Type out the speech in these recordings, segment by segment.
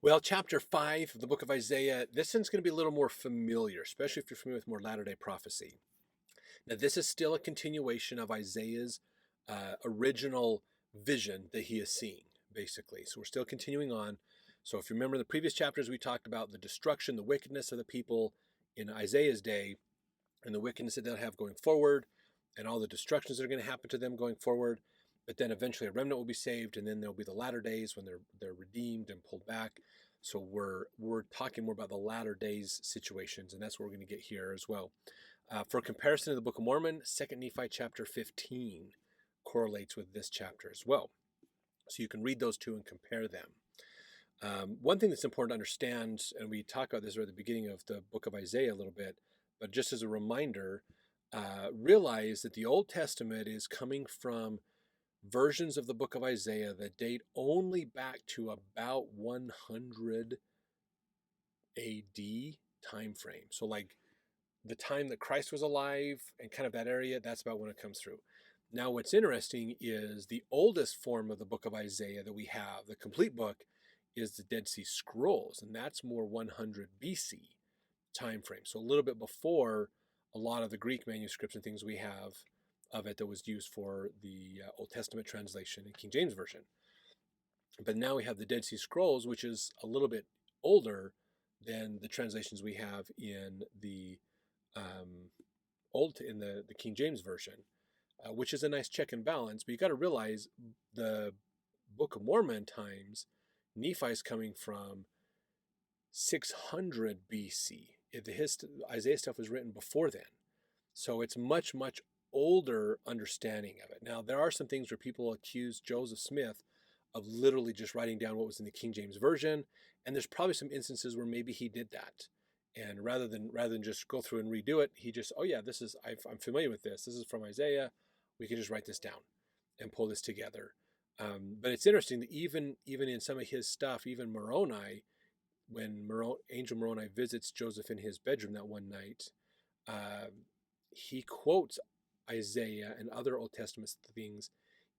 Well, chapter 5 of the book of Isaiah, this one's going to be a little more familiar, especially if you're familiar with more latter-day prophecy. Now, this is still a continuation of Isaiah's original vision that he is seeing, basically. So we're still continuing on. So if you remember the previous chapters, we talked about the destruction, the wickedness of the people in Isaiah's day, and the wickedness that they'll have going forward, and all the destructions that are going to happen to them going forward. But then eventually a remnant will be saved, and then there'll be the latter days when they're redeemed and pulled back. So we're talking more about the latter days situations, and that's what we're going to get here as well. For comparison to the Book of Mormon, 2 Nephi chapter 15 correlates with this chapter as well. So you can read those two and compare them. One thing that's important to understand, and we talk about this right at the beginning of the book of Isaiah a little bit, but just as a reminder, realize that the Old Testament is coming from versions of the book of Isaiah that date only back to about 100 AD time frame. So like the time that Christ was alive and kind of that area, that's about when it comes through. Now what's interesting is the oldest form of the book of Isaiah that we have, the complete book, is the Dead Sea Scrolls, and that's more 100 BC time frame. So a little bit before a lot of the Greek manuscripts and things we have of it that was used for the Old Testament translation in King James Version. But now we have the Dead Sea Scrolls, which is a little bit older than the translations we have in the the King James Version, which is a nice check and balance. But you got to realize the Book of Mormon times, Nephi is coming from 600 BC. Isaiah stuff was written before then. So it's much, much older understanding of it. Now, there are some things where people accuse Joseph Smith of literally just writing down what was in the King James Version, and there's probably some instances where maybe he did that. And rather than just go through and redo it, he just, oh yeah, I'm familiar with this. This is from Isaiah. We can just write this down and pull this together. But it's interesting that even in some of his stuff, even Moroni, when Angel Moroni visits Joseph in his bedroom that one night, he quotes Isaiah and other Old Testament things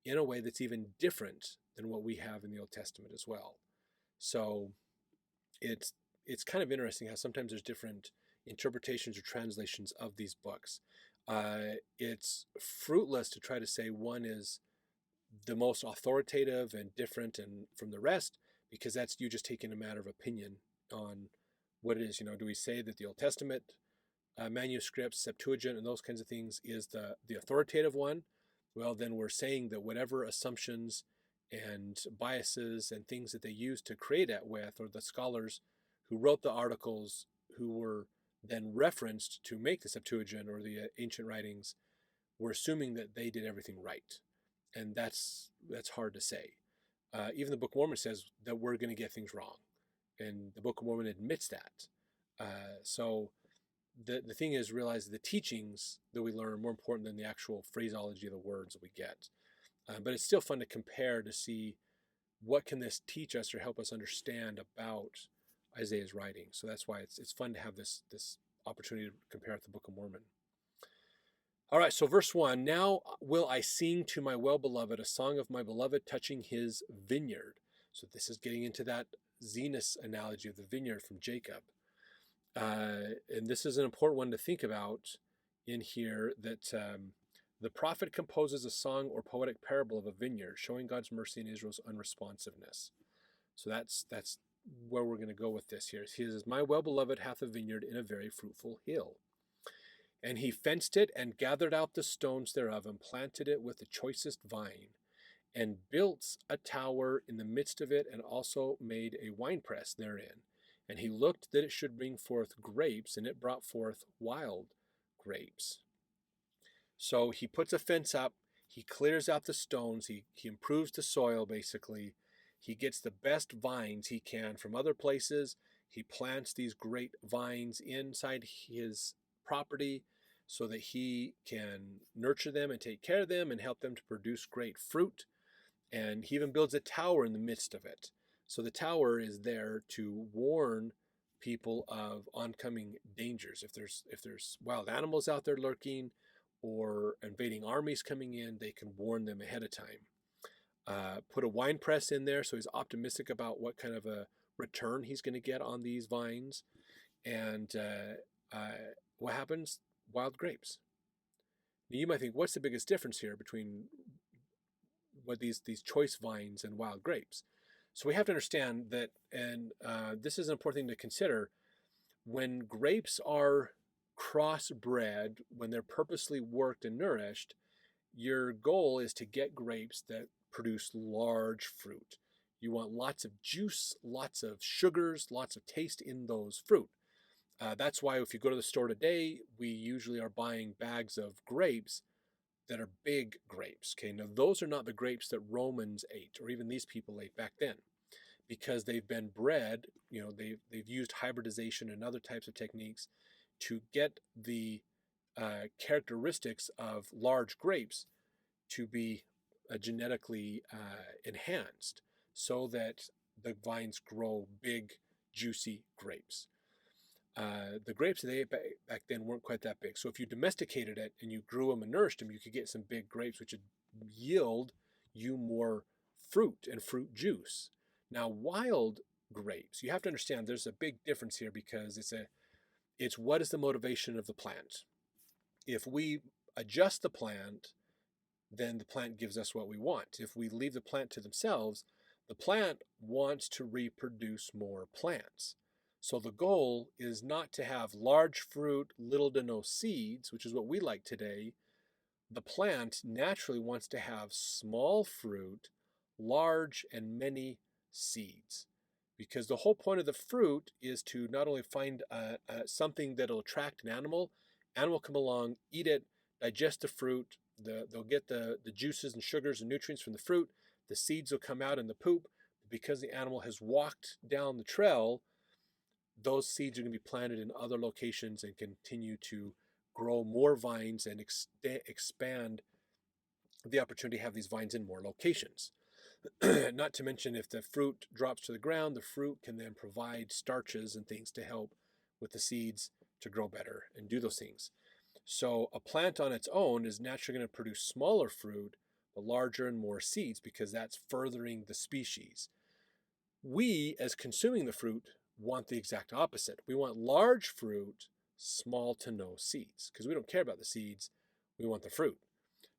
in a way that's even different than what we have in the Old Testament as well. So it's kind of interesting how sometimes there's different interpretations or translations of these books. It's fruitless to try to say one is the most authoritative and different and from the rest, because that's you just taking a matter of opinion on what it is. Do we say that the Old Testament manuscripts, Septuagint, and those kinds of things is the authoritative one? Well, then we're saying that whatever assumptions and biases and things that they used to create it with, or the scholars who wrote the articles who were then referenced to make the Septuagint or the ancient writings, we're assuming that they did everything right. And that's hard to say. Even the Book of Mormon says that we're going to get things wrong. And the Book of Mormon admits that. So the thing is, realize the teachings that we learn are more important than the actual phraseology of the words that we get. But it's still fun to compare to see what can this teach us or help us understand about Isaiah's writing. So that's why it's fun to have this opportunity to compare it to the Book of Mormon. All right, so verse 1, now will I sing to my well-beloved a song of my beloved touching his vineyard. So this is getting into that Zenos analogy of the vineyard from Jacob. And this is an important one to think about in here, that the prophet composes a song or poetic parable of a vineyard, showing God's mercy in Israel's unresponsiveness. So that's where we're going to go with this here. He says, my well-beloved hath a vineyard in a very fruitful hill. And he fenced it and gathered out the stones thereof and planted it with the choicest vine and built a tower in the midst of it and also made a winepress therein. And he looked that it should bring forth grapes, and it brought forth wild grapes. So he puts a fence up, he clears out the stones, he improves the soil basically. He gets the best vines he can from other places. He plants these great vines inside his property so that he can nurture them and take care of them and help them to produce great fruit. And he even builds a tower in the midst of it. So the tower is there to warn people of oncoming dangers. If there's wild animals out there lurking or invading armies coming in, they can warn them ahead of time. Put a wine press in there, so he's optimistic about what kind of a return he's going to get on these vines. And what happens? Wild grapes. Now you might think, what's the biggest difference here between what these choice vines and wild grapes? So we have to understand that, and this is an important thing to consider. When grapes are crossbred, when they're purposely worked and nourished, your goal is to get grapes that produce large fruit. You want lots of juice, lots of sugars, lots of taste in those fruit. That's why if you go to the store today, we usually are buying bags of grapes that are big grapes. Okay, now those are not the grapes that Romans ate, or even these people ate back then, because they've been bred. They've used hybridization and other types of techniques to get the characteristics of large grapes to be genetically enhanced, so that the vines grow big, juicy grapes. The grapes that they ate back then weren't quite that big. So if you domesticated it and you grew them and nourished them, you could get some big grapes, which would yield you more fruit and fruit juice. Now, wild grapes, you have to understand there's a big difference here, because it's what is the motivation of the plant. If we adjust the plant, then the plant gives us what we want. If we leave the plant to themselves, the plant wants to reproduce more plants. So the goal is not to have large fruit, little to no seeds, which is what we like today. The plant naturally wants to have small fruit, large and many seeds, because the whole point of the fruit is to not only find something that'll attract an animal will come along, eat it, digest the fruit, they'll get the juices and sugars and nutrients from the fruit, the seeds will come out in the poop. Because the animal has walked down the trail, those seeds are going to be planted in other locations and continue to grow more vines and expand the opportunity to have these vines in more locations. Not to mention, if the fruit drops to the ground, the fruit can then provide starches and things to help with the seeds to grow better and do those things. So a plant on its own is naturally going to produce smaller fruit, but larger and more seeds, because that's furthering the species. We, as consuming the fruit, want the exact opposite. We want large fruit, small to no seeds, because we don't care about the seeds. We want the fruit.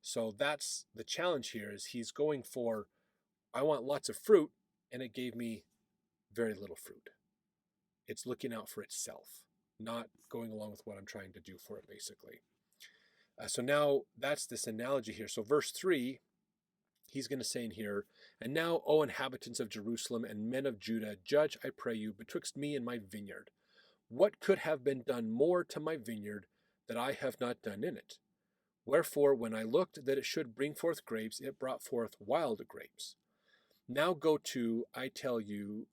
So that's the challenge here, is he's going for, I want lots of fruit, and it gave me very little fruit. It's looking out for itself, not going along with what I'm trying to do for it, basically. So now that's this analogy here. So verse 3, he's going to say in here, and now, O inhabitants of Jerusalem and men of Judah, judge, I pray you, betwixt me and my vineyard. What could have been done more to my vineyard that I have not done in it? Wherefore, when I looked that it should bring forth grapes, it brought forth wild grapes. Now go to, I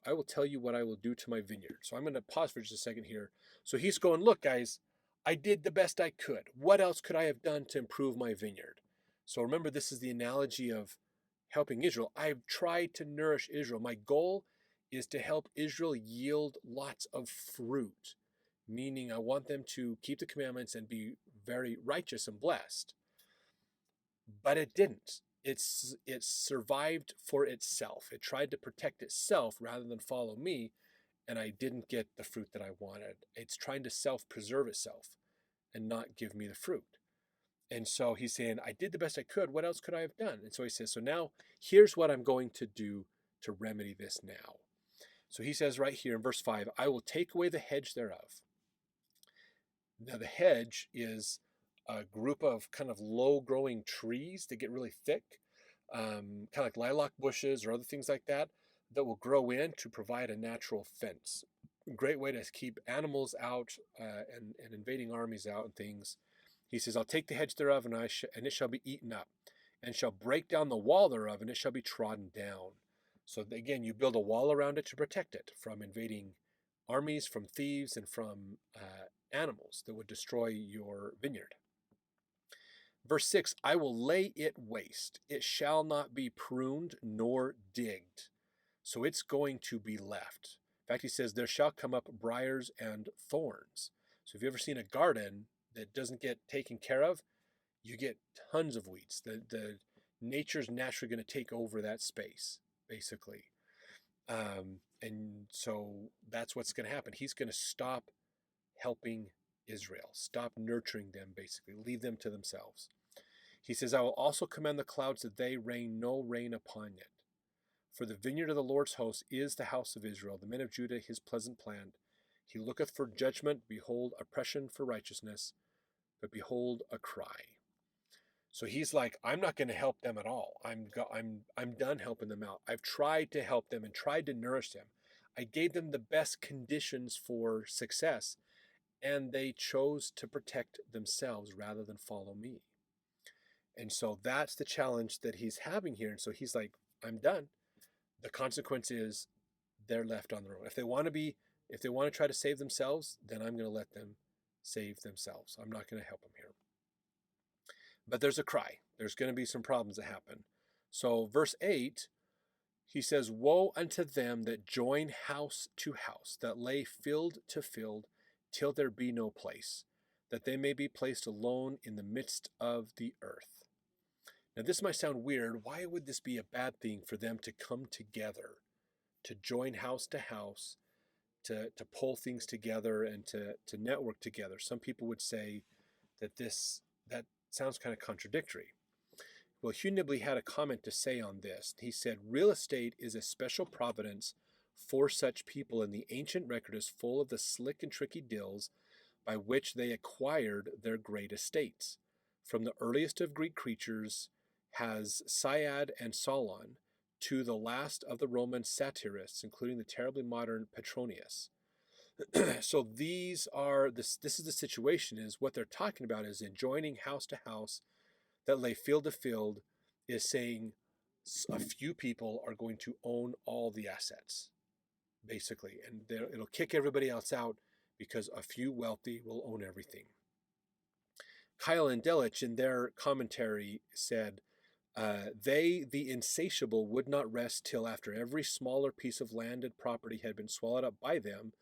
will tell you what I will do to my vineyard. So I'm going to pause for just a second here. So he's going, look, guys, I did the best I could. What else could I have done to improve my vineyard? So remember, this is the analogy of helping Israel. I've tried to nourish Israel. My goal is to help Israel yield lots of fruit, meaning I want them to keep the commandments and be very righteous and blessed. But it didn't. It survived for itself. It tried to protect itself rather than follow me, and I didn't get the fruit that I wanted. It's trying to self-preserve itself and not give me the fruit. And so he's saying, I did the best I could. What else could I have done? And so he says, so now here's what I'm going to do to remedy this now. So he says right here in verse 5, I will take away the hedge thereof. Now the hedge is a group of kind of low-growing trees that get really thick, kind of like lilac bushes or other things like that, that will grow in to provide a natural fence. A great way to keep animals out and invading armies out and things. He says, I'll take the hedge thereof, and it shall be eaten up, and shall break down the wall thereof, and it shall be trodden down. So again, you build a wall around it to protect it from invading armies, from thieves, and from animals that would destroy your vineyard. Verse 6, I will lay it waste. It shall not be pruned nor digged. So it's going to be left. In fact, he says, there shall come up briars and thorns. So if you've ever seen a garden that doesn't get taken care of, you get tons of weeds. The nature's naturally going to take over that space, basically. And so that's what's going to happen. He's going to stop helping Israel, stop nurturing them, basically, leave them to themselves. He says, I will also command the clouds that they rain no rain upon it. For the vineyard of the Lord's host is the house of Israel, the men of Judah his pleasant plant. He looketh for judgment, behold, oppression for righteousness, but behold, a cry. So he's like, I'm not going to help them at all. I'm done helping them out. I've tried to help them and tried to nourish them. I gave them the best conditions for success, and they chose to protect themselves rather than follow me. And so that's the challenge that he's having here. And so he's like, I'm done. The consequence is they're left on their own. If they want to try to save themselves, then I'm going to let them save themselves. I'm not going to help them here. But there's a cry. There's going to be some problems that happen. So verse 8, he says, woe unto them that join house to house, that lay field to field, till there be no place, that they may be placed alone in the midst of the earth. Now this might sound weird. Why would this be a bad thing for them to come together, to join house to house, to pull things together and to network together? Some people would say that that sounds kind of contradictory. Well, Hugh Nibley had a comment to say on this. He said, real estate is a special providence for such people, and the ancient record is full of the slick and tricky deals by which they acquired their great estates. From the earliest of Greek creatures has Syad and Solon to the last of the Roman satirists, including the terribly modern Petronius. So this is the situation, is what they're talking about is in joining house to house that lay field to field, is saying a few people are going to own all the assets, basically, and it'll kick everybody else out because a few wealthy will own everything. Kyle and Delich in their commentary said, they, the insatiable, would not rest till after every smaller piece of landed property had been swallowed up by them,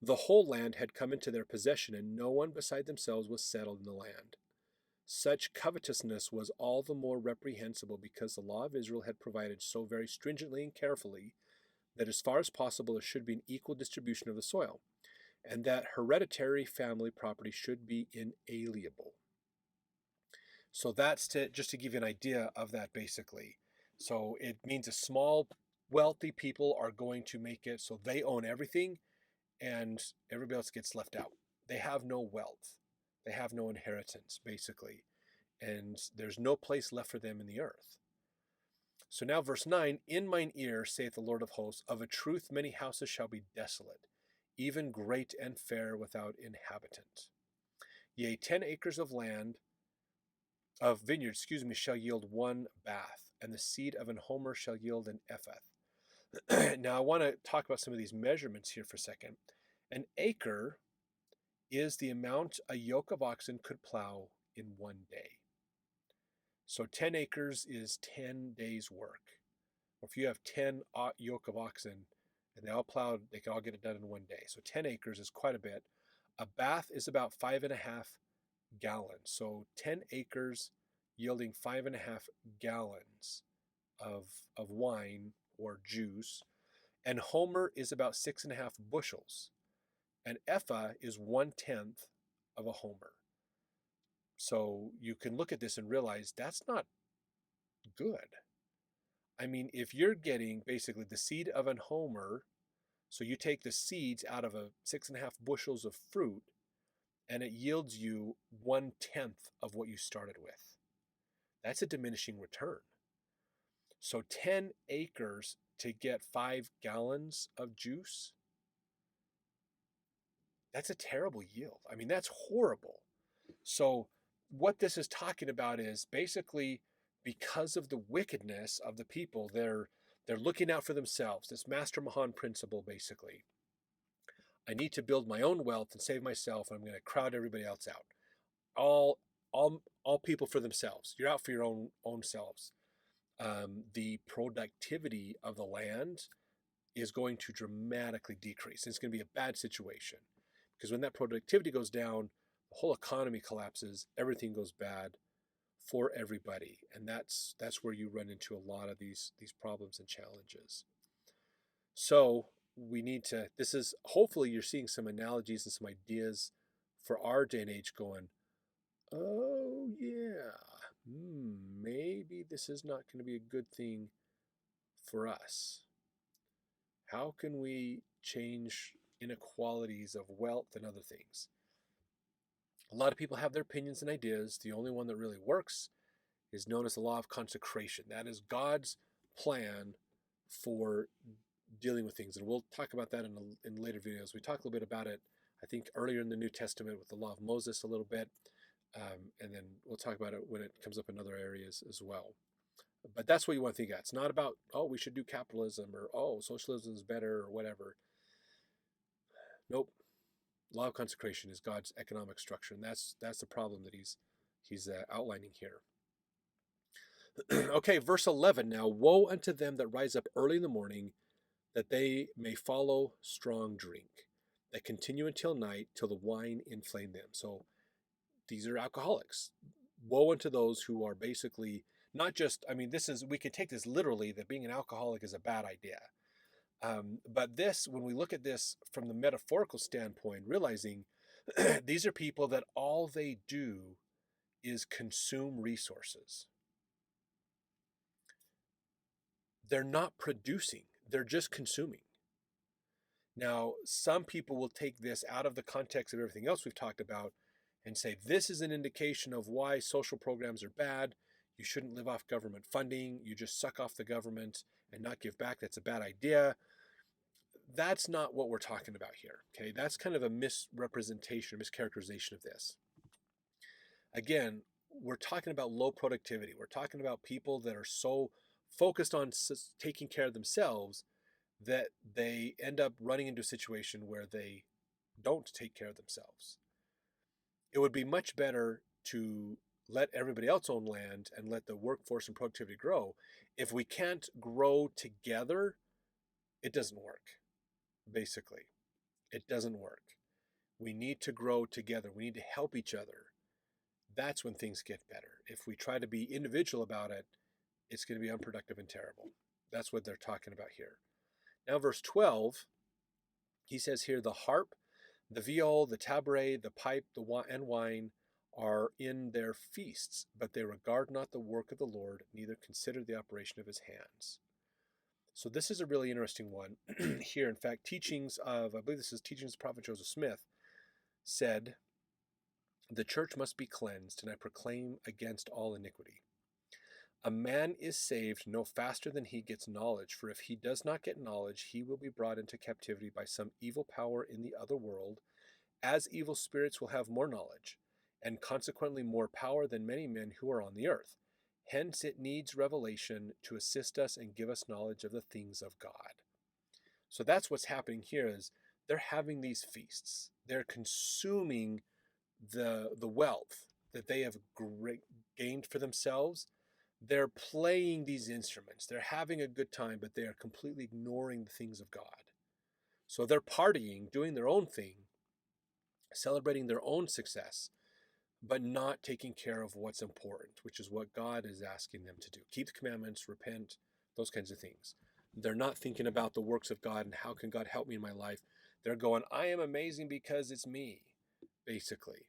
the whole land had come into their possession, and no one beside themselves was settled in the land. Such covetousness was all the more reprehensible because the law of Israel had provided so very stringently and carefully that as far as possible there should be an equal distribution of the soil, and that hereditary family property should be inalienable. So that's just to give you an idea of that, basically. So it means a small, wealthy people are going to make it so they own everything, and everybody else gets left out. They have no wealth. They have no inheritance, basically. And there's no place left for them in the earth. So now verse 9, in mine ear, saith the Lord of hosts, of a truth many houses shall be desolate, even great and fair without inhabitant. Yea, 10 acres of vineyard, shall yield one bath, and the seed of an homer shall yield an ephah. Now I want to talk about some of these measurements here for a second. An acre is the amount a yoke of oxen could plow in one day. So 10 acres is 10 days' work. Or if you have 10 yoke of oxen and they all plowed, they can all get it done in one day. So 10 acres is quite a bit. A bath is about 5.5 gallons. So 10 acres yielding 5.5 gallons of wine or juice. And homer is about 6.5 bushels. An ephah is 1/10 of a homer. So you can look at this and realize that's not good. I mean, if you're getting basically the seed of an homer, so you take the seeds out of a 6.5 bushels of fruit, and it yields you 1/10 of what you started with. That's a diminishing return. So 10 acres to get 5 gallons of juice, that's a terrible yield. I mean, that's horrible. So what this is talking about is basically because of the wickedness of the people, they're looking out for themselves. This Master Mahan principle, basically. I need to build my own wealth and save myself, and I'm going to crowd everybody else out. All people for themselves. You're out for your own selves. The productivity of the land is going to dramatically decrease. It's going to be a bad situation because when that productivity goes down, the whole economy collapses. Everything goes bad for everybody, and that's where you run into a lot of these problems and challenges. So we need to, this is, hopefully you're seeing some analogies and some ideas for our day and age going, oh yeah, maybe this is not going to be a good thing for us. How can we change inequalities of wealth and other things? A lot of people have their opinions and ideas. The only one that really works is known as the law of consecration. That is God's plan for dealing with things. And we'll talk about that in later videos. We talked a little bit about it, I think, earlier in the New Testament with the law of Moses a little bit. And then we'll talk about it when it comes up in other areas as well. But that's what you want to think of. It's not about, oh, we should do capitalism or, oh, socialism is better or whatever. Nope. Law of consecration is God's economic structure. And that's the problem that he's outlining here. Okay, verse 11 now. Woe unto them that rise up early in the morning, that they may follow strong drink, that continue until night, till the wine inflame them. So these are alcoholics. Woe unto those who are basically not just, I mean, we could take this literally, that being an alcoholic is a bad idea. But this, when we look at this from the metaphorical standpoint, realizing these are people that all they do is consume resources. They're not producing, they're just consuming. Now, some people will take this out of the context of everything else we've talked about and say, this is an indication of why social programs are bad. You shouldn't live off government funding. You just suck off the government and not give back. That's a bad idea. That's not what we're talking about here. Okay, that's kind of a misrepresentation, mischaracterization of this. Again, we're talking about low productivity. We're talking about people that are so focused on taking care of themselves that they end up running into a situation where they don't take care of themselves. It would be much better to let everybody else own land and let the workforce and productivity grow. If we can't grow together, it doesn't work. Basically, it doesn't work. We need to grow together. We need to help each other. That's when things get better. If we try to be individual about it, it's going to be unproductive and terrible. That's what they're talking about here. Now, verse 12, he says here, the harp, the viol, the tabret, the pipe, and wine are in their feasts, but they regard not the work of the Lord, neither consider the operation of his hands. So this is a really interesting one here. In fact, teachings of, I believe this is Teachings of Prophet Joseph Smith, said, the church must be cleansed, and I proclaim against all iniquity. A man is saved no faster than he gets knowledge, for if he does not get knowledge, he will be brought into captivity by some evil power in the other world, as evil spirits will have more knowledge, and consequently more power than many men who are on the earth. Hence it needs revelation to assist us and give us knowledge of the things of God. So that's what's happening here, is they're having these feasts. They're consuming the wealth that they have gained for themselves. They're playing these instruments. They're having a good time, but they are completely ignoring the things of God. So they're partying, doing their own thing, celebrating their own success, but not taking care of what's important, which is what God is asking them to do. Keep the commandments, repent, those kinds of things. They're not thinking about the works of God and how can God help me in my life. They're going, I am amazing because it's me, basically.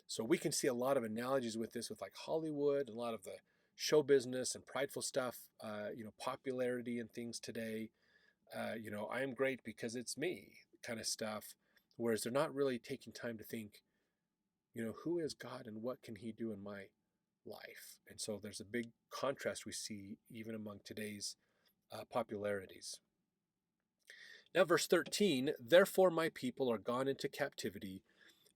So we can see a lot of analogies with this, with like Hollywood, a lot of the show business and prideful stuff, popularity and things today. I am great because it's me kind of stuff. Whereas they're not really taking time to think, who is God and what can he do in my life? And so there's a big contrast we see even among today's popularities. Now, verse 13, therefore my people are gone into captivity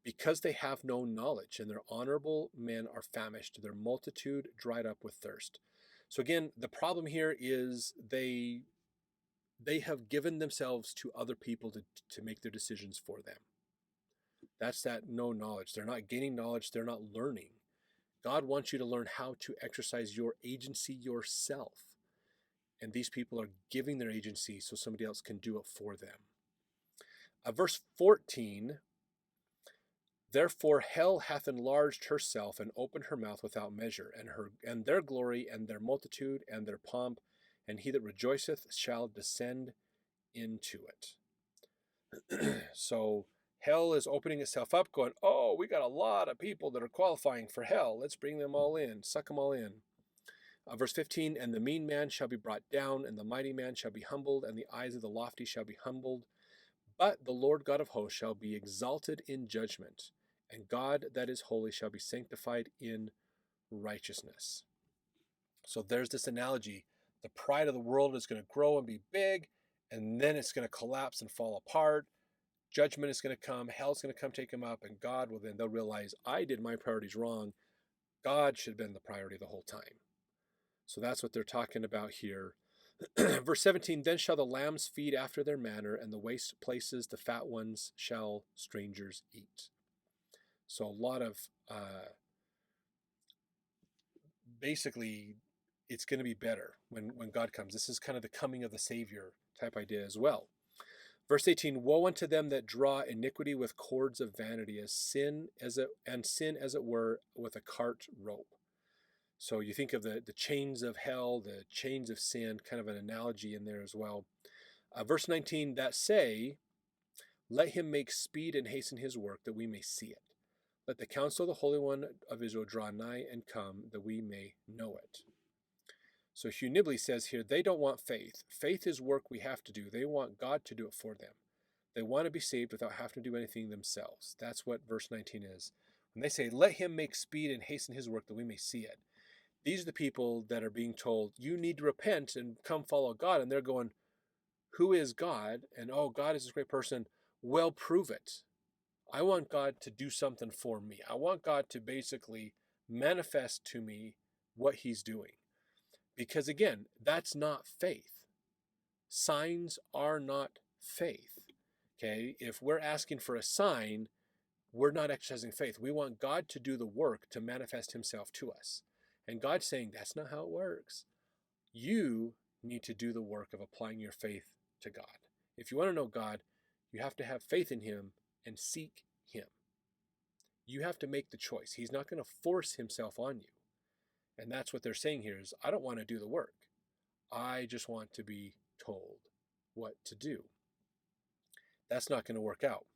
because they have no knowledge, and their honorable men are famished, their multitude dried up with thirst. So again, the problem here is they have given themselves to other people to make their decisions for them. That's that no knowledge. They're not gaining knowledge. They're not learning. God wants you to learn how to exercise your agency yourself. And these people are giving their agency so somebody else can do it for them. Verse 14, therefore hell hath enlarged herself and opened her mouth without measure, and their glory and their multitude and their pomp, and he that rejoiceth shall descend into it. So hell is opening itself up, going, oh, we got a lot of people that are qualifying for hell. Let's bring them all in, suck them all in. Verse 15, and the mean man shall be brought down, and the mighty man shall be humbled, and the eyes of the lofty shall be humbled. But the Lord God of hosts shall be exalted in judgment, and God that is holy shall be sanctified in righteousness. So there's this analogy. The pride of the world is going to grow and be big, and then it's going to collapse and fall apart. Judgment is going to come. Hell's going to come take them up, and God will then, they'll realize, I did my priorities wrong. God should have been the priority the whole time. So that's what they're talking about here. Verse 17, then shall the lambs feed after their manner, and the waste places, the fat ones, shall strangers eat. So a lot of, basically, it's going to be better when God comes. This is kind of the coming of the Savior type idea as well. Verse 18, woe unto them that draw iniquity with cords of vanity, sin as it were with a cart rope. So you think of the chains of hell, the chains of sin, kind of an analogy in there as well. Verse 19, that say, let him make speed and hasten his work, that we may see it. Let the counsel of the Holy One of Israel draw nigh and come, that we may know it. So Hugh Nibley says here, they don't want faith. Faith is work we have to do. They want God to do it for them. They want to be saved without having to do anything themselves. That's what verse 19 is. When they say, let him make speed and hasten his work, that we may see it. These are the people that are being told, you need to repent and come follow God. And they're going, who is God? And, oh, God is this great person. Well, prove it. I want God to do something for me. I want God to basically manifest to me what he's doing. Because again, that's not faith. Signs are not faith. Okay? If we're asking for a sign, we're not exercising faith. We want God to do the work to manifest himself to us. And God's saying, that's not how it works. You need to do the work of applying your faith to God. If you want to know God, you have to have faith in him and seek him. You have to make the choice. He's not going to force himself on you. And that's what they're saying here is, I don't want to do the work. I just want to be told what to do. That's not going to work out.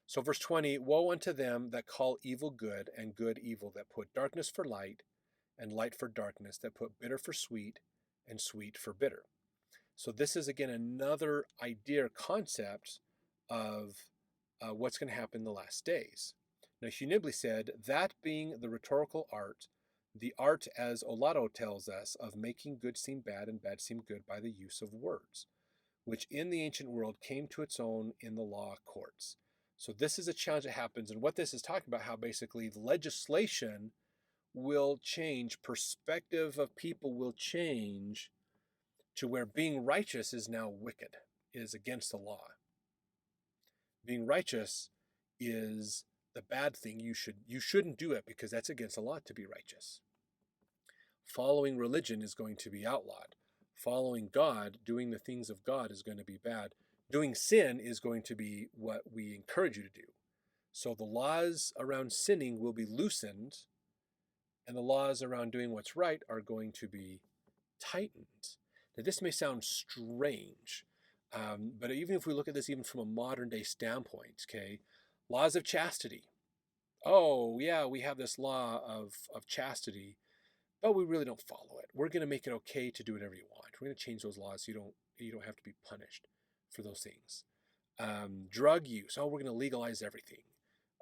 So verse 20, woe unto them that call evil good and good evil, that put darkness for light and light for darkness, that put bitter for sweet and sweet for bitter. So this is, again, another idea or concept of what's going to happen in the last days. Now, Hugh Nibley said, that being the rhetorical art, the art, as Olato tells us, of making good seem bad and bad seem good by the use of words, which in the ancient world came to its own in the law courts. So this is a challenge that happens, and what this is talking about, how basically legislation will change, perspective of people will change to where being righteous is now wicked, is against the law. Being righteous is the bad thing. You shouldn't do it because that's against the law to be righteous. Following religion is going to be outlawed. Following God, doing the things of God, is going to be bad. Doing sin is going to be what we encourage you to do. So the laws around sinning will be loosened, and the laws around doing what's right are going to be tightened. Now, this may sound strange, but even if we look at this even from a modern day standpoint, okay, laws of chastity. Oh, yeah, we have this law of chastity, but we really don't follow it. We're going to make it okay to do whatever you want. We're going to change those laws so you don't have to be punished for those things. Drug use. Oh, we're going to legalize everything.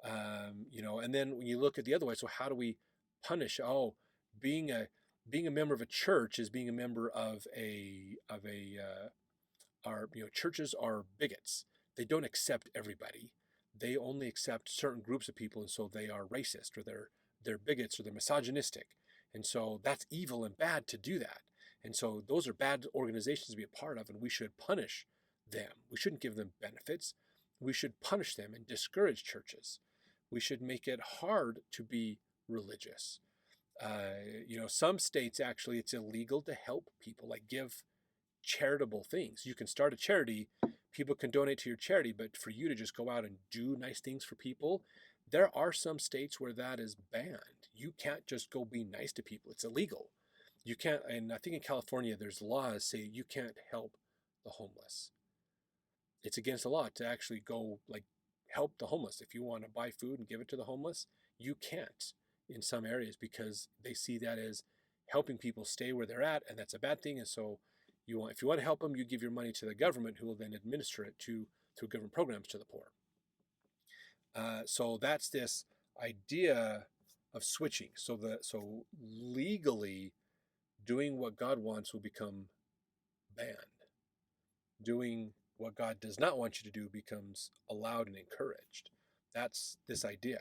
And then when you look at the other way, so how do we punish? Oh, being a member of a church is being a member of churches are bigots. They don't accept everybody. They only accept certain groups of people, and so they are racist, or they're bigots, or they're misogynistic. And so that's evil and bad to do that. And so those are bad organizations to be a part of, and we should punish them. We shouldn't give them benefits. We should punish them and discourage churches. We should make it hard to be religious. Some states, actually, it's illegal to help people, like give charitable things. You can start a charity, people can donate to your charity, but for you to just go out and do nice things for people, there are some states where that is banned. You can't just go be nice to people. It's illegal. You can't, and I think in California there's laws say you can't help the homeless. it's against the law to actually go like help the homeless. If you want to buy food and give it to the homeless, you can't in some areas because they see that as helping people stay where they're at, and that's a bad thing. And so if you want to help them, you give your money to the government, who will then administer it through government programs to the poor. So that's this idea of switching. So legally doing what God wants will become banned. Doing what God does not want you to do becomes allowed and encouraged. That's this idea.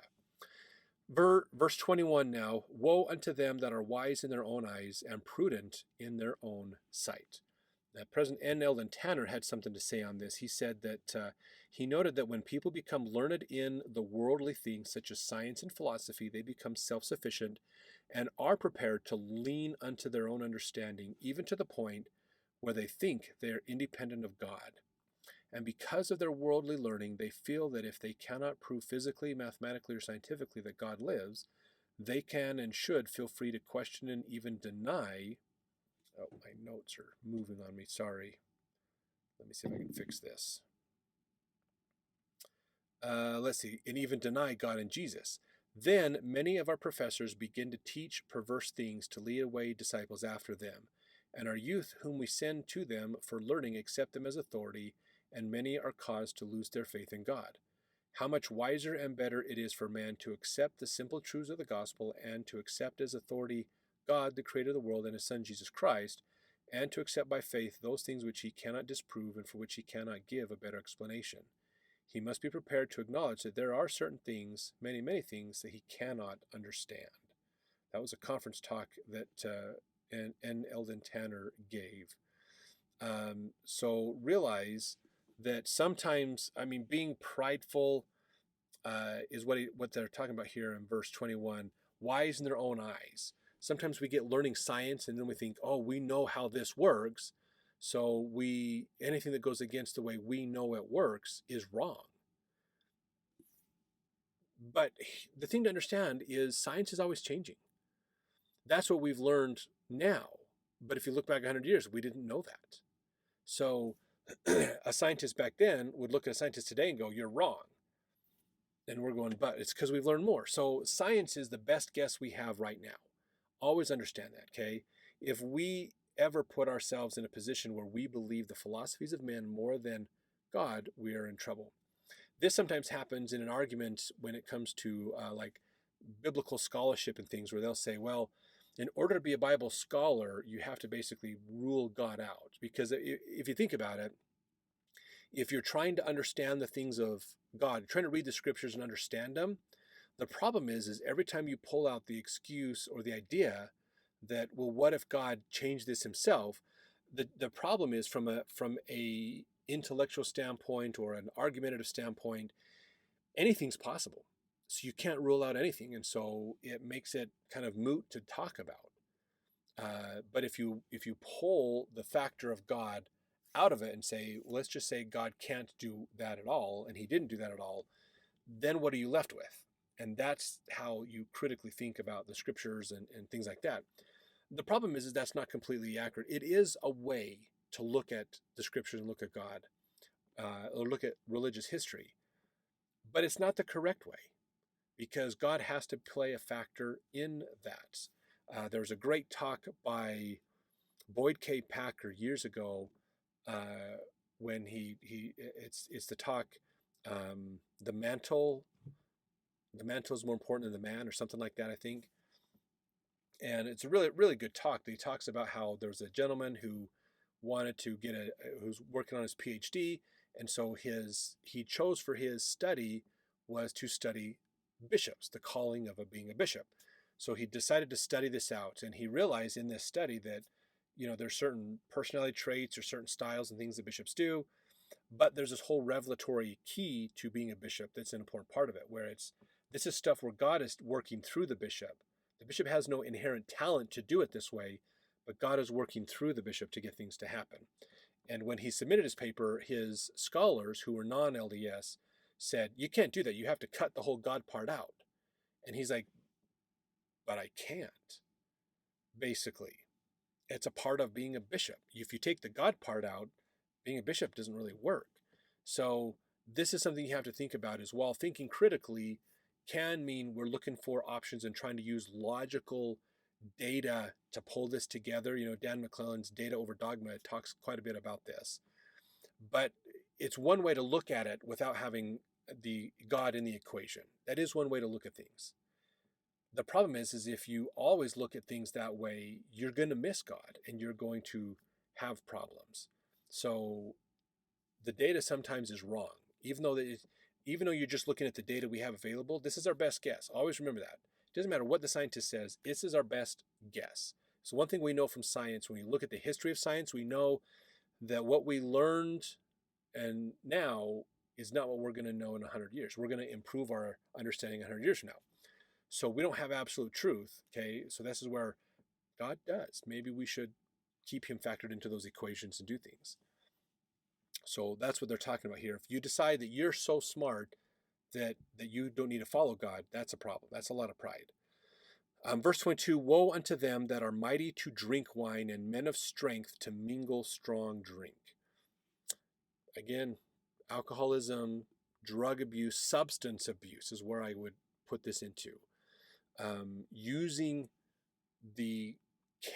Verse 21 now, woe unto them that are wise in their own eyes and prudent in their own sight. Now, President N. Eldon Tanner had something to say on this. He said that he noted that when people become learned in the worldly things such as science and philosophy, they become self-sufficient and are prepared to lean unto their own understanding, even to the point where they think they are independent of God. And because of their worldly learning, they feel that if they cannot prove physically, mathematically, or scientifically that God lives, they can and should feel free to question and even deny. Oh, my notes are moving on me. Sorry. Let me see if I can fix this. Let's see. And even deny God and Jesus. Then many of our professors begin to teach perverse things to lead away disciples after them. And our youth, whom we send to them for learning, accept them as authority, and many are caused to lose their faith in God. How much wiser and better it is for man to accept the simple truths of the gospel and to accept as authority God, the creator of the world, and his son Jesus Christ, and to accept by faith those things which he cannot disprove and for which he cannot give a better explanation. He must be prepared to acknowledge that there are certain things, many, many things, that he cannot understand. That was a conference talk that N. Eldon Tanner gave. So realize that sometimes, being prideful is what they're talking about here in verse 21, wise in their own eyes. Sometimes we get learning science and then we think, oh, we know how this works. So anything that goes against the way we know it works is wrong. But the thing to understand is science is always changing. That's what we've learned now. But if you look back 100 years, we didn't know that. So a scientist back then would look at a scientist today and go, you're wrong. And we're going, but it's because we've learned more. So science is the best guess we have right now. Always understand that, okay? If we ever put ourselves in a position where we believe the philosophies of men more than God, we are in trouble. This sometimes happens in an argument when it comes to like biblical scholarship and things, where they'll say, well, in order to be a Bible scholar, you have to basically rule God out. Because if you think about it, if you're trying to understand the things of God, trying to read the scriptures and understand them, the problem is every time you pull out the excuse or the idea that, well, what if God changed this himself? The problem is from a intellectual standpoint or an argumentative standpoint, anything's possible. So you can't rule out anything, and so it makes it kind of moot to talk about. But if you pull the factor of God out of it and say, well, let's just say God can't do that at all, and he didn't do that at all, then what are you left with? And that's how you critically think about the scriptures and things like that. The problem is that's not completely accurate. It is a way to look at the scriptures and look at God, or look at religious history. But it's not the correct way, because God has to play a factor in that. There was a great talk by Boyd K. Packer years ago, when it's the talk, the mantle is more important than the man, or something like that, I think. And it's a really, really good talk. He talks about how there's a gentleman who wanted to who's working on his PhD, and so he chose for his study was to study bishops, the calling of being a bishop. So he decided to study this out, and he realized in this study that, there's certain personality traits or certain styles and things that bishops do, but there's this whole revelatory key to being a bishop that's an important part of it, where this is stuff where God is working through the bishop. The bishop has no inherent talent to do it this way, but God is working through the bishop to get things to happen. And when he submitted his paper, his scholars, who were non-LDS, said, you can't do that. You have to cut the whole God part out. And he's like, but I can't. Basically, it's a part of being a bishop. If you take the God part out, being a bishop doesn't really work. So this is something you have to think about as well. Thinking critically can mean we're looking for options and trying to use logical data to pull this together. Dan McClellan's Data Over Dogma talks quite a bit about this. But it's one way to look at it without having the God in the equation. That is one way to look at things. The problem is if you always look at things that way, you're going to miss God and you're going to have problems. So the data sometimes is wrong, even though you're just looking at the data we have available. This is our best guess. Always remember that. It doesn't matter what the scientist says. This is our best guess. So one thing we know from science, when you look at the history of science, we know that what we learned and now is not what we're going to know in 100 years. We're going to improve our understanding 100 years from now. So we don't have absolute truth, okay? So this is where God does. Maybe we should keep him factored into those equations and do things. So that's what they're talking about here. If you decide that you're so smart that you don't need to follow God, that's a problem. That's a lot of pride. Verse 22, woe unto them that are mighty to drink wine and men of strength to mingle strong drink. Again, alcoholism, drug abuse, substance abuse is where I would put this into. Using the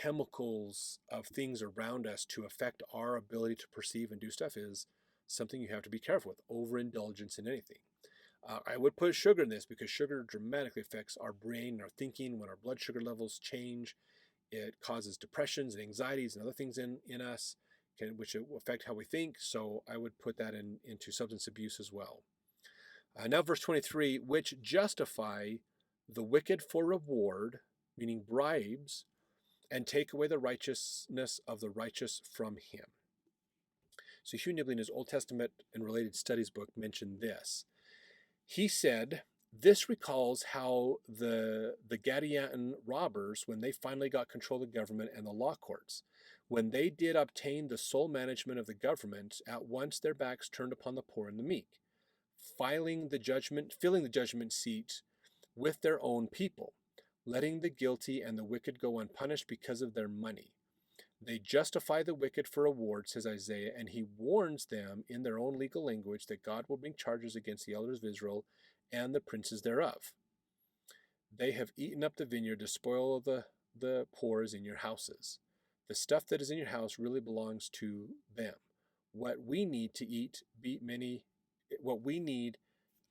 chemicals of things around us to affect our ability to perceive and do stuff is something you have to be careful with. Overindulgence in anything. I would put sugar in this because sugar dramatically affects our brain and our thinking. When our blood sugar levels change, it causes depressions and anxieties and other things in us, which will affect how we think. So I would put that into substance abuse as well. Now verse 23, which justify the wicked for reward, meaning bribes, and take away the righteousness of the righteous from him. So Hugh Nibley in his Old Testament and Related Studies book mentioned this. He said, this recalls how the Gadianton robbers, when they finally got control of the government and the law courts, when they did obtain the sole management of the government, at once their backs turned upon the poor and the meek, filling the judgment seat with their own people, letting the guilty and the wicked go unpunished because of their money. They justify the wicked for reward, says Isaiah, and he warns them in their own legal language that God will bring charges against the elders of Israel and the princes thereof. They have eaten up the vineyard, the spoil of the poor is in your houses. The stuff that is in your house really belongs to them. What we need to eat beat many, what we need,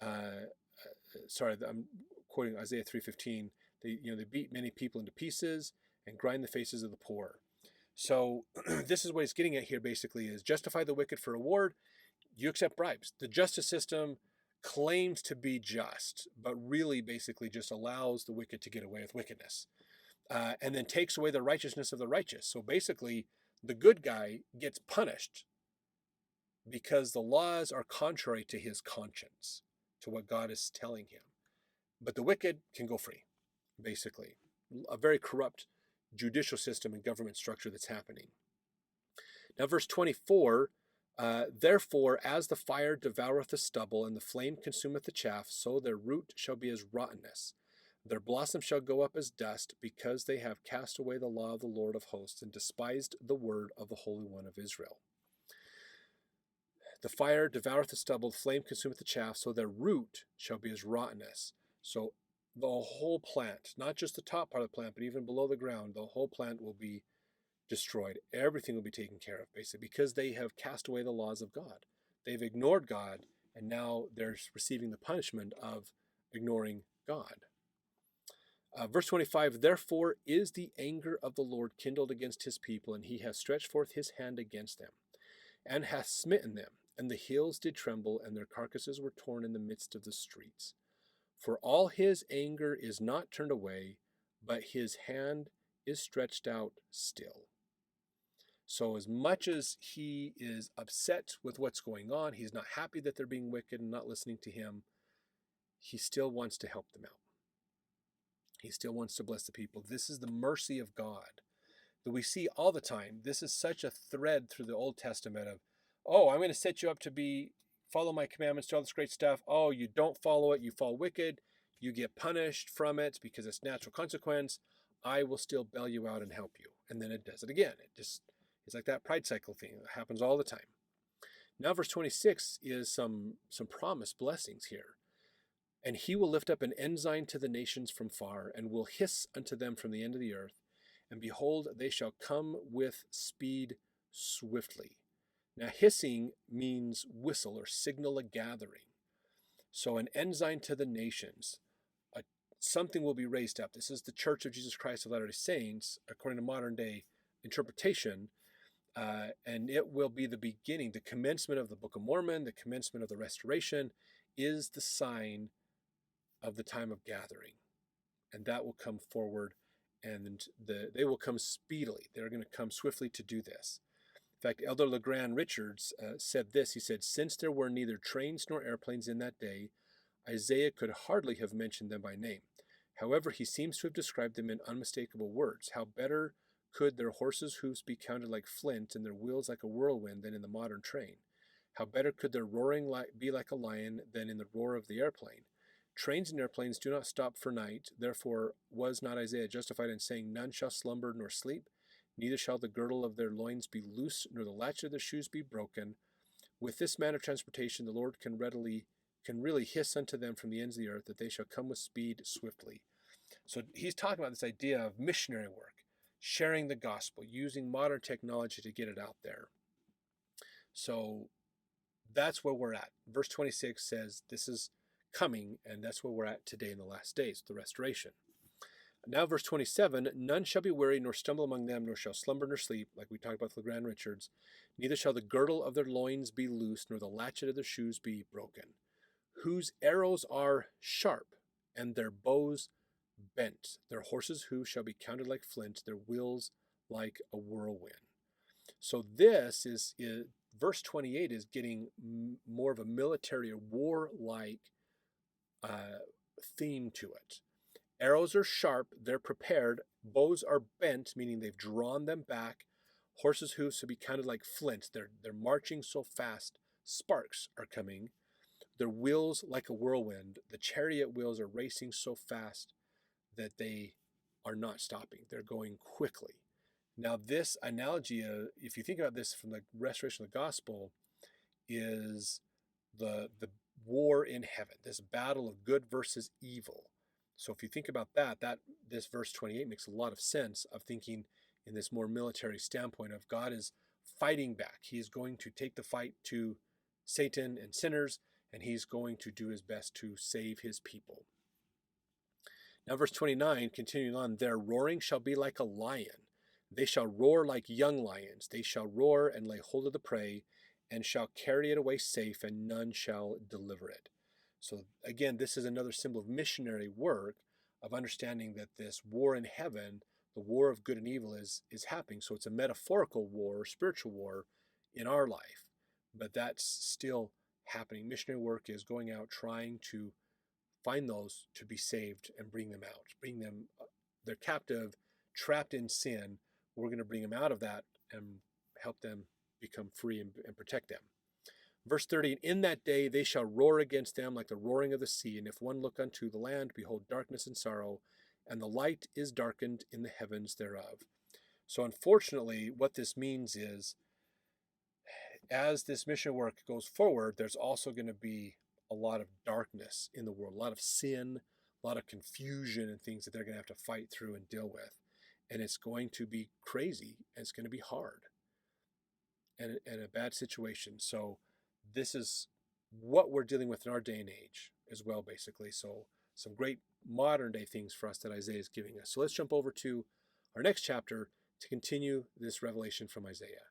I'm quoting Isaiah 3:15, they beat many people into pieces and grind the faces of the poor. So this is what he's getting at here basically is justify the wicked for reward. You accept bribes. The justice system claims to be just, but really basically just allows the wicked to get away with wickedness. And then takes away the righteousness of the righteous. So basically the good guy gets punished because the laws are contrary to his conscience, to what God is telling him. But the wicked can go free, basically. A very corrupt judicial system and government structure that's happening. Now, verse 24, therefore, as the fire devoureth the stubble, and the flame consumeth the chaff, so their root shall be as rottenness. Their blossom shall go up as dust, because they have cast away the law of the Lord of hosts, and despised the word of the Holy One of Israel. The fire devoureth the stubble, the flame consumeth the chaff, so their root shall be as rottenness. So the whole plant, not just the top part of the plant, but even below the ground, the whole plant will be destroyed. Everything will be taken care of, basically, because they have cast away the laws of God. They've ignored God, and now they're receiving the punishment of ignoring God. Verse 25, therefore is the anger of the Lord kindled against his people, and he hath stretched forth his hand against them, and hath smitten them, and the hills did tremble, and their carcasses were torn in the midst of the streets. For all his anger is not turned away, but his hand is stretched out still. So as much as he is upset with what's going on, he's not happy that they're being wicked and not listening to him, he still wants to help them out. He still wants to bless the people. This is the mercy of God that we see all the time. This is such a thread through the Old Testament of, oh, I'm going to set you up to follow my commandments, do all this great stuff. Oh, you don't follow it, you fall wicked, you get punished from it because it's natural consequence. I will still bail you out and help you. And then it does it again. It's like that pride cycle thing that happens all the time. Now verse 26 is some promised blessings here. And he will lift up an ensign to the nations from far, and will hiss unto them from the end of the earth. And behold, they shall come with speed swiftly. Now hissing means whistle or signal a gathering. So an ensign to the nations. Something will be raised up. This is the Church of Jesus Christ of Latter-day Saints, according to modern day interpretation. And it will be the beginning, the commencement of the Book of Mormon, the commencement of the Restoration, is the sign of the time of gathering. And that will come forward, and they will come speedily. They're going to come swiftly to do this. In fact, Elder LeGrand Richards said this. He said, since there were neither trains nor airplanes in that day, Isaiah could hardly have mentioned them by name. However, he seems to have described them in unmistakable words. How better could their horses' hoofs be counted like flint and their wheels like a whirlwind than in the modern train? How better could their roaring be like a lion than in the roar of the airplane? Trains and airplanes do not stop for night. Therefore was not Isaiah justified in saying, none shall slumber nor sleep, neither shall the girdle of their loins be loose, nor the latch of their shoes be broken. With this manner of transportation, the Lord can really hiss unto them from the ends of the earth, that they shall come with speed swiftly. So he's talking about this idea of missionary work, sharing the gospel, using modern technology to get it out there. So that's where we're at. Verse 26 says this is coming, and that's where we're at today in the last days, the restoration. Now verse 27, none shall be weary nor stumble among them, nor shall slumber nor sleep, like we talked about with LeGrand Richards. Neither shall the girdle of their loins be loosed, nor the latchet of their shoes be broken. Whose arrows are sharp, and their bows bent. Their horses' hoofs shall be counted like flint, their wheels like a whirlwind. So this is verse 28 is getting more of a military or warlike theme to it. Arrows are sharp, they're prepared. Bows are bent, meaning they've drawn them back. Horses' hoofs will be counted like flint. They're marching so fast, sparks are coming. Their wheels like a whirlwind. The chariot wheels are racing so fast that they are not stopping. They're going quickly. Now this analogy, if you think about this from the restoration of the gospel, is the war in heaven, this battle of good versus evil. So if you think about that this verse 28 makes a lot of sense of thinking in this more military standpoint of God is fighting back. He is going to take the fight to Satan and sinners, and he's going to do his best to save his people. Now verse 29, continuing on, their roaring shall be like a lion. They shall roar like young lions. They shall roar and lay hold of the prey, and shall carry it away safe, and none shall deliver it. So again, this is another symbol of missionary work, of understanding that this war in heaven, the war of good and evil, is happening. So it's a metaphorical war, spiritual war in our life, but that's still happening. Missionary work is going out trying to find those to be saved and bring them out, they're captive, trapped in sin. We're going to bring them out of that and help them become free and protect them. Verse 30, in that day they shall roar against them like the roaring of the sea, and if one look unto the land, behold darkness and sorrow, and the light is darkened in the heavens thereof. So unfortunately, what this means is, as this mission work goes forward, there's also going to be a lot of darkness in the world, a lot of sin, a lot of confusion and things that they're going to have to fight through and deal with. And it's going to be crazy, and it's going to be hard and a bad situation. So this is what we're dealing with in our day and age as well, basically. So some great modern day things for us that Isaiah is giving us. So let's jump over to our next chapter to continue this revelation from Isaiah.